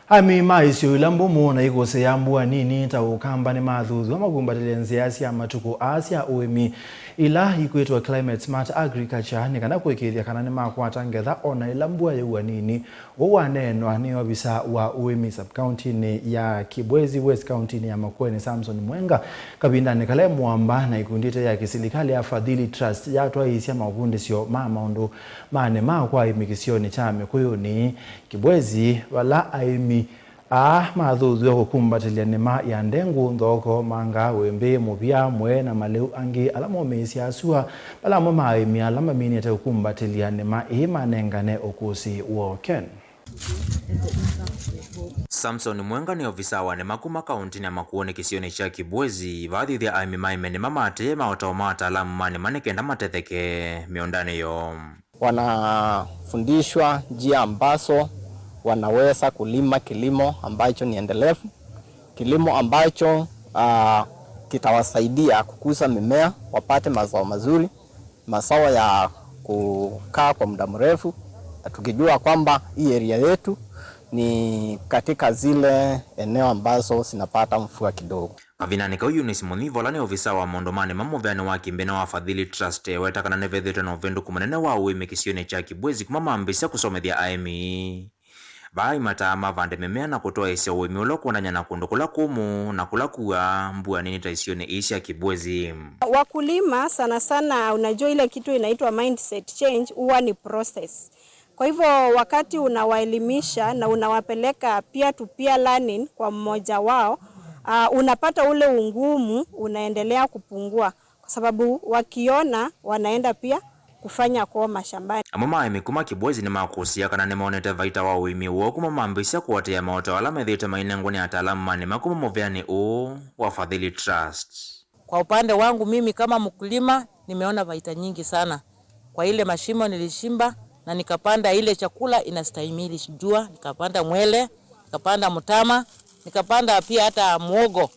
Ami maisio ilambo mona igose yambua nini ta ukamba ni mathuthu amagumbatile nziasi ya matuko asia uemi ila ikwetwa climate smart agriculture ni kana kwekethia kana ni makwata ngetha ona ilambua yewa nini wowanenwa ni obisa wa uemi sub county ni ya Kibwezi West County ni ya Makueni Samson Mwenga kabinda ni kale mwamba na ikundite ya kisilikali ya Fadhili Trust ya toa isia mabundi sio maondo mane makwa imikisioni chame kuyo ni Kibwezi wala aimi mathuthu yo kukumbatilia nema ya ndengu nthoko manga wembe mubia mwe na maleu angi alamo mesi asua alamo maimi alama mini ate kukumbatilia nema imanengane okusi woken. Samson Mwenga ni ofisa wa nema kuma kaunti ya Makueni kisioni cha Kibwezi vathi ya aimi maime nema mate maotomata alamu mane manekenda matetheke miondane yo. Wanafundishwa njia ambazo wanaweza kulima kilimo ambacho ni endelevu, kilimo ambacho kitawasaidia kukuza mimea wapate mazao mazuri, mazao ya kukaa kwa muda mrefu, tukijua kwamba hii area yetu ni katika zile eneo ambazo zinapata mvua kidogo. Avinaneka Eunice Munivola ni ofisa wa mondomane mamovane wa Kimbena wa Fadhili Trust wetakana nevethete no vendu kumanene wa uime kisione cha Kibwezi kumamambisa kusomethia aimi bai matama vande memea na kutoa isia uimi ulo kuonanya na kundu kula kumu na kula kuwa mbua nini taisione isia Kibwezi. Wakulima sana sana unajua ile kitu inaitwa mindset change huwa ni process. Kwa hivyo wakati unawaelimisha na unawapeleka peer to peer learning kwa mmoja wao, unapata ule ungumu unaendelea kupungua kwa sababu wakiona wanaenda pia kufanya kwa mashambani. Amama imekuma Kibwezi ni makusia kana ni monete vaita wa uimi uo kuma mambisia kuwate ya maoto wala medhita mainengu ni atalamu mani makuma moviani wa Fadhili Trust. Kwa upande wangu mimi kama mkulima nimeona vaita nyingi sana. Kwa ile mashimo nilishimba na nikapanda ile chakula inastahimili jua, nikapanda mwele, nikapanda mtama, nikapanda pia hata muogo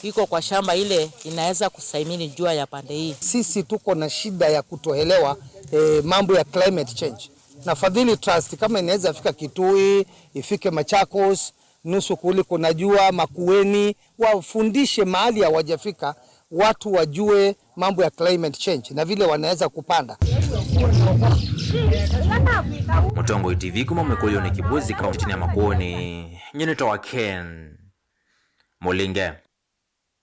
iko kwa shamba ile inaweza kustahimili jua ya pande hii. Sisi tuko na shida ya kutoelewa mambo ya climate change. Na Fadhili Trust kama inaweza fika Kitui, ifike Machakos, nusu kuli kuna jua, Makueni, wafundishe mahali hawajafika watu wajue mambo ya climate change na vile wanaweza kupanda. Mutongo TV kuma Mwekoyo ni Kibwezi kaunti ya Makueni. Nyeneta wa Ken Molinge.